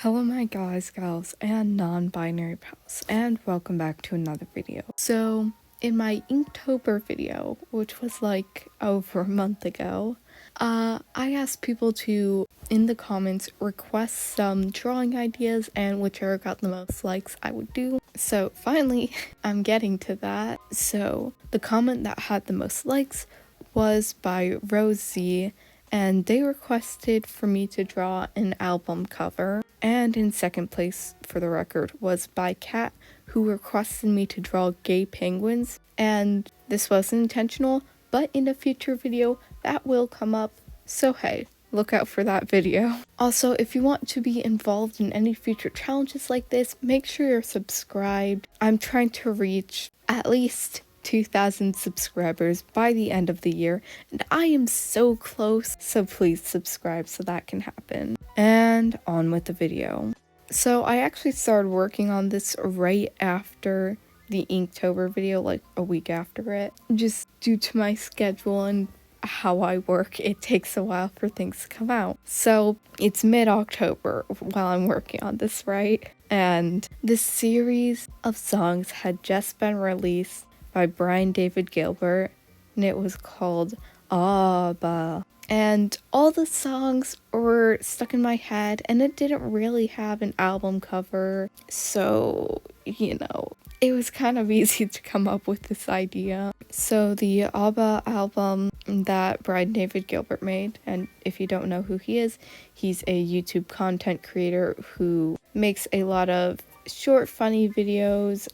Hello my guys, gals, and non-binary pals, and welcome back to another video. So, in my Inktober video, which was like over a month ago, I asked people to, in the comments, request some drawing ideas, and whichever got the most likes I would do. So finally, I'm getting to that. So, the comment that had the most likes was by Rosie, and they requested for me to draw an album cover. And in second place, for the record, was by Kat, who requested me to draw gay penguins. And this wasn't intentional, but in a future video, that will come up. So hey, look out for that video. Also, if you want to be involved in any future challenges like this, make sure you're subscribed. I'm trying to reach at least 2,000 subscribers by the end of the year, and I am so close, so please subscribe so that can happen. And on with the video. So I actually started working on this right after the Inktober video, like a week after it. Just due to my schedule and how I work, it takes a while for things to come out. So it's mid-October while I'm working on this, right? And this series of songs had just been released by Brian David Gilbert, and it was called Abba. And all the songs were stuck in my head, and it didn't really have an album cover, so, it was kind of easy to come up with this idea. So the Abba album that Brian David Gilbert made, and if you don't know who he is, he's a YouTube content creator who makes a lot of short funny videos,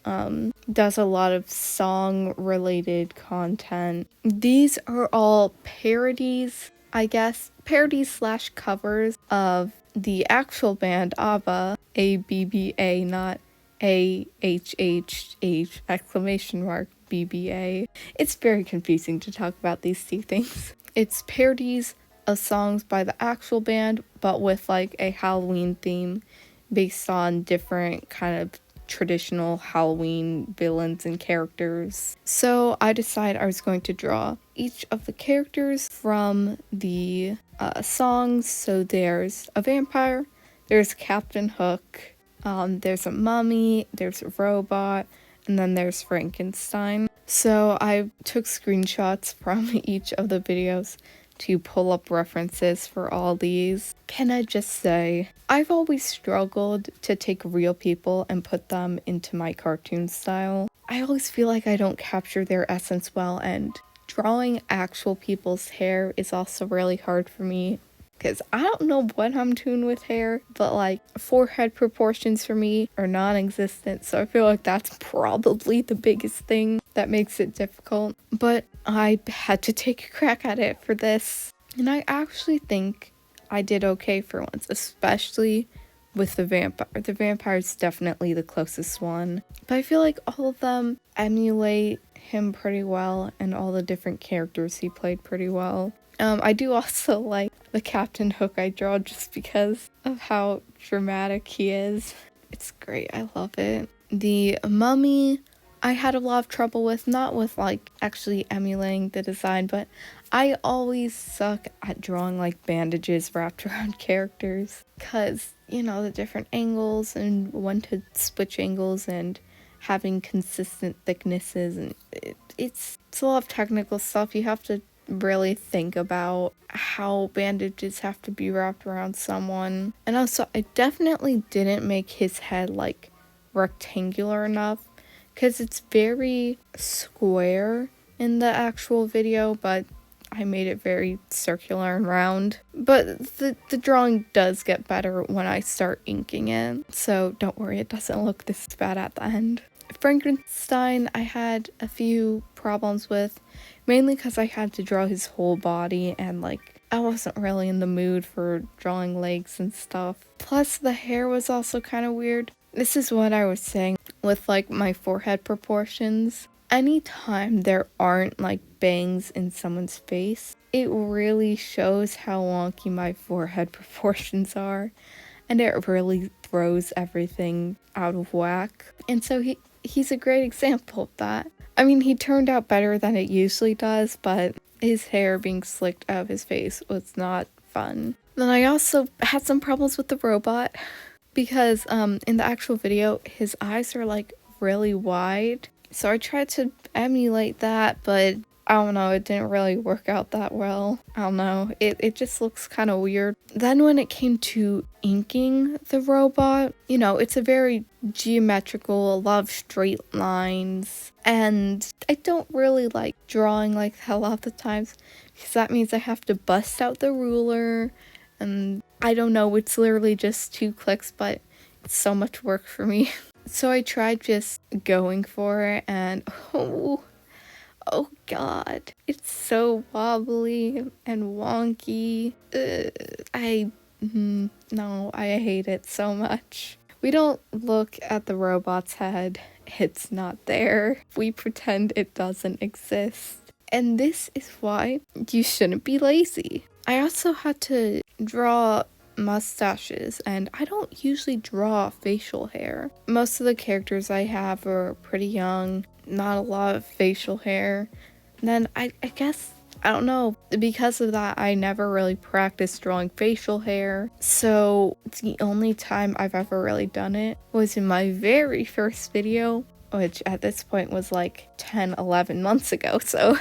does a lot of song related content. These are all parodies, I guess, parodies / covers of the actual band ABBA, A-B-B-A, not A-H-H-H exclamation mark B-B-A. It's very confusing to talk about these two things. It's parodies of songs by the actual band, but with like a Halloween theme, based on different kind of traditional Halloween villains and characters. So I decided I was going to draw each of the characters from the songs. So there's a vampire, there's Captain Hook, there's a mummy, there's a robot, and then there's Frankenstein. So I took screenshots from each of the videos to pull up references for all these. Can I just say, I've always struggled to take real people and put them into my cartoon style. I always feel like I don't capture their essence well, and drawing actual people's hair is also really hard for me, because I don't know what I'm doing with hair, but like forehead proportions for me are non-existent, so I feel like that's probably the biggest thing that makes it difficult. But I had to take a crack at it for this, and I actually think I did okay for once, especially with the vampire. The vampire is definitely the closest one, but I feel like all of them emulate him pretty well, and all the different characters he played pretty well. I do also like the Captain Hook I draw just because of how dramatic he is. It's great, I love it. The mummy, I had a lot of trouble with, not with like actually emulating the design, but I always suck at drawing like bandages wrapped around characters, because, the different angles and when to switch angles and having consistent thicknesses, and it's a lot of technical stuff. You have to really think about how bandages have to be wrapped around someone. And also, I definitely didn't make his head like rectangular enough, because it's very square in the actual video, but I made it very circular and round. But the drawing does get better when I start inking it, so don't worry, it doesn't look this bad at the end. Frankenstein, I had a few problems with, mainly because I had to draw his whole body, and like I wasn't really in the mood for drawing legs and stuff. Plus the hair was also kind of weird. This is what I was saying with like my forehead proportions. Anytime there aren't like bangs in someone's face, it really shows how wonky my forehead proportions are, and it really throws everything out of whack. And so he's a great example of that. I mean, he turned out better than it usually does, but his hair being slicked out of his face was not fun. Then I also had some problems with the robot. because in the actual video his eyes are like really wide. So I tried to emulate that, but I don't know, it didn't really work out that well. I don't know, it just looks kind of weird. Then when it came to inking the robot, you know, it's a very geometrical, a lot of straight lines, and I don't really like drawing like that a lot of the times, because that means I have to bust out the ruler, and I don't know, it's literally just 2 clicks, but it's so much work for me. So I tried just going for it, and oh god, it's so wobbly and wonky. No, I hate it so much. We don't look at the robot's head, it's not there. We pretend it doesn't exist. And this is why you shouldn't be lazy. I also had to draw mustaches, and I don't usually draw facial hair. Most of the characters I have are pretty young, not a lot of facial hair. And then I guess, I don't know, because of that I never really practiced drawing facial hair. So the only time I've ever really done it was in my very first video, which at this point was like 10-11 months ago, so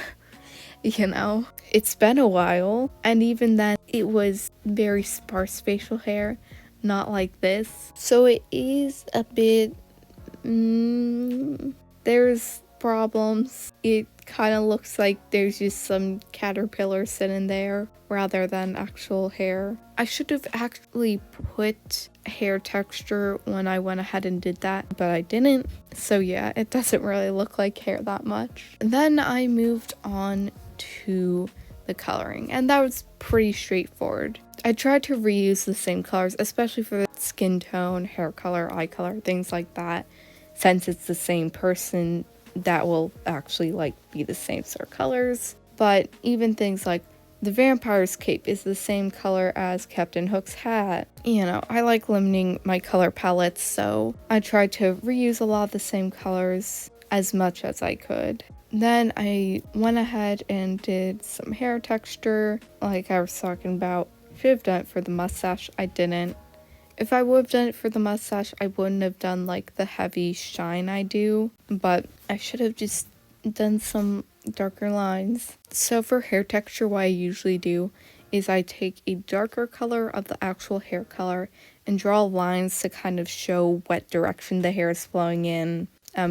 you know, it's been a while, and even then it was very sparse facial hair, not like this. So it is a bit, there's problems. It kind of looks like there's just some caterpillar sitting there rather than actual hair. I should have actually put hair texture when I went ahead and did that, but I didn't. So yeah, it doesn't really look like hair that much. Then I moved on to the coloring, and that was pretty straightforward. I tried to reuse the same colors, especially for the skin tone, hair color, eye color, things like that. Since it's the same person, that will actually like be the same sort of colors. But even things like the vampire's cape is the same color as Captain Hook's hat. You know, I like limiting my color palettes, so I tried to reuse a lot of the same colors as much as I could. Then I went ahead and did some hair texture, like I was talking about. Should have done it for the mustache, I didn't. If I would have done it for the mustache, I wouldn't have done like the heavy shine I do, but I should have just done some darker lines. So for hair texture, what I usually do is I take a darker color of the actual hair color and draw lines to kind of show what direction the hair is flowing in,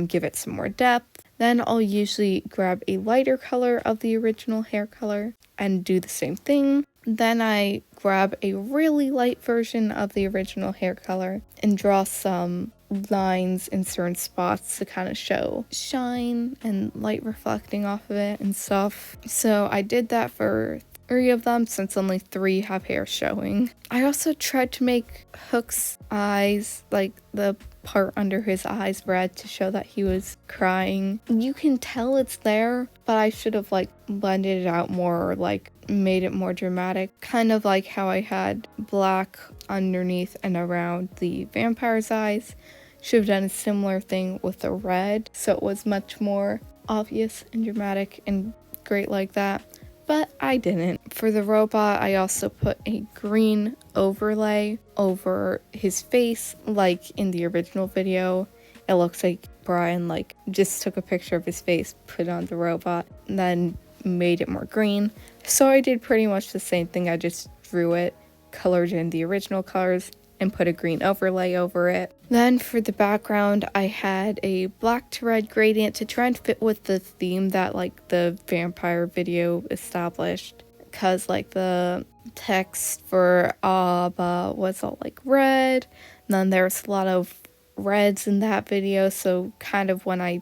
give it some more depth. Then I'll usually grab a lighter color of the original hair color and do the same thing. Then I grab a really light version of the original hair color and draw some lines in certain spots to kind of show shine and light reflecting off of it and stuff. So I did that for 3 of them, since only 3 have hair showing. I also tried to make Hook's eyes, like the part under his eyes, red to show that he was crying. You can tell it's there, but I should have like blended it out more, or like made it more dramatic. Kind of like how I had black underneath and around the vampire's eyes. Should have done a similar thing with the red, so it was much more obvious and dramatic and great like that. But I didn't. For the robot, I also put a green overlay over his face, like in the original video. It looks like Brian like just took a picture of his face, put it on the robot, and then made it more green. So I did pretty much the same thing. I just drew it, colored in the original colors, and put a green overlay over it. Then for the background, I had a black to red gradient to try and fit with the theme that like the vampire video established, because like the text for Abba was all like red, and then there's a lot of reds in that video, so kind of when I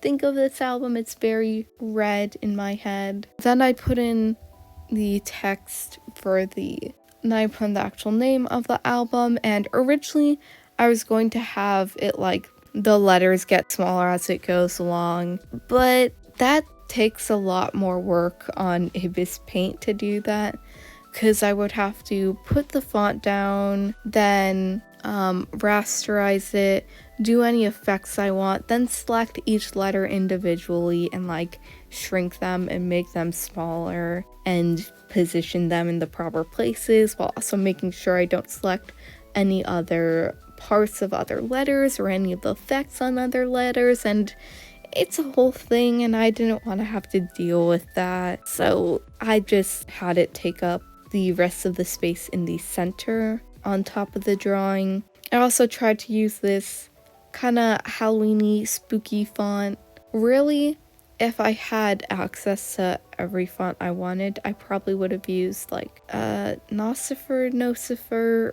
think of this album, it's very red in my head. Then I put in the text for the actual name of the album, and originally I was going to have it like the letters get smaller as it goes along, but that takes a lot more work on Ibis Paint to do that, because I would have to put the font down, then rasterize it, do any effects I want, then select each letter individually and like shrink them and make them smaller and position them in the proper places, while also making sure I don't select any other parts of other letters or any of the effects on other letters, and it's a whole thing, and I didn't want to have to deal with that. So I just had it take up the rest of the space in the center on top of the drawing. I also tried to use this kind of Halloween-y, spooky font. Really, if I had access to every font I wanted, I probably would have used like Nocifer,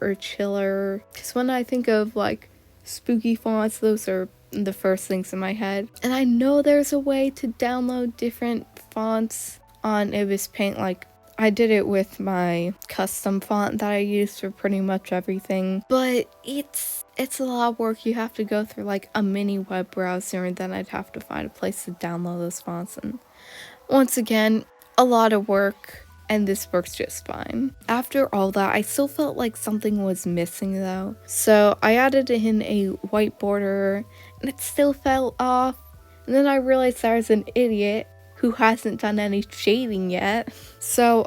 or Chiller. Because when I think of like spooky fonts, those are the first things in my head. And I know there's a way to download different fonts on Ibis Paint. Like, I did it with my custom font that I use for pretty much everything, but it's a lot of work. You have to go through like a mini web browser, and then I'd have to find a place to download those fonts, and once again, a lot of work, and this works just fine. After all that, I still felt like something was missing though, so I added in a white border, and it still fell off, and then I realized I was an idiot who hasn't done any shading yet. So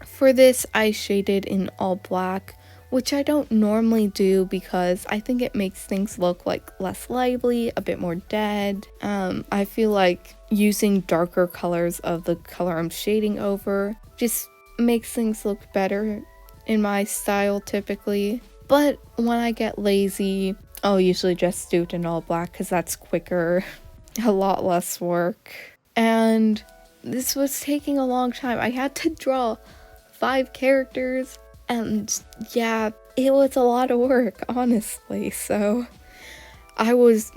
for this, I shaded in all black, which I don't normally do because I think it makes things look like less lively, a bit more dead. I feel like using darker colors of the color I'm shading over just makes things look better in my style typically. But when I get lazy, I'll usually just do it in all black because that's quicker, a lot less work. And this was taking a long time. I had to draw 5 characters, and yeah, it was a lot of work, honestly. So I was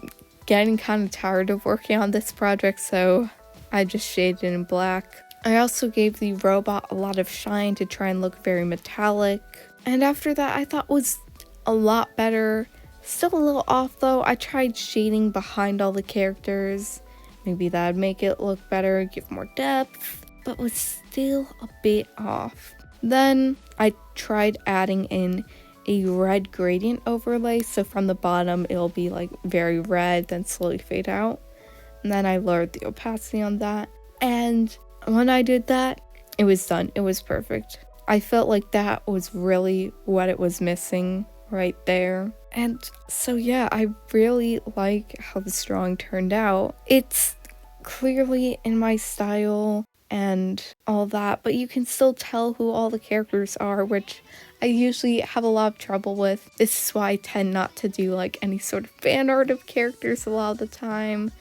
getting kind of tired of working on this project, so I just shaded in black. I also gave the robot a lot of shine to try and look very metallic. And after that, I thought was a lot better. Still a little off though. I tried shading behind all the characters. Maybe that'd make it look better, give more depth, but was still a bit off. Then I tried adding in a red gradient overlay, so from the bottom it'll be like very red, then slowly fade out. And then I lowered the opacity on that. And when I did that, it was done. It was perfect. I felt like that was really what it was missing right there. And so yeah, I really like how this drawing turned out. It's clearly in my style and all that, but you can still tell who all the characters are, which I usually have a lot of trouble with. This is why I tend not to do like any sort of fan art of characters a lot of the time.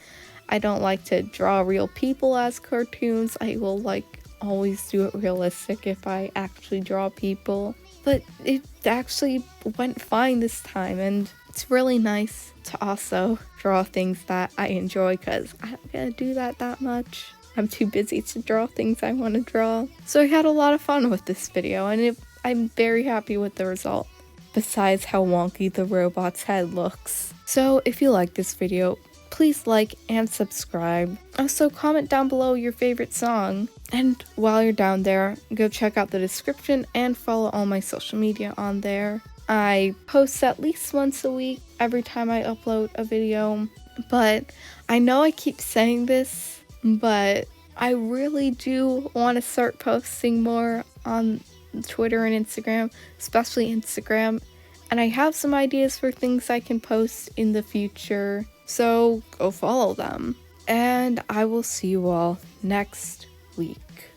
I don't like to draw real people as cartoons. I will like always do it realistic if I actually draw people. But it actually went fine this time, and it's really nice to also draw things that I enjoy because I don't get to do that much. I'm too busy to draw things I want to draw. So I had a lot of fun with this video, and I'm very happy with the result, besides how wonky the robot's head looks. So if you like this video, please like and subscribe. Also, comment down below your favorite song. And while you're down there, go check out the description and follow all my social media on there. I post at least once a week every time I upload a video. But I know I keep saying this, but I really do want to start posting more on Twitter and Instagram, especially Instagram. And I have some ideas for things I can post in the future. So go follow them. And I will see you all next week.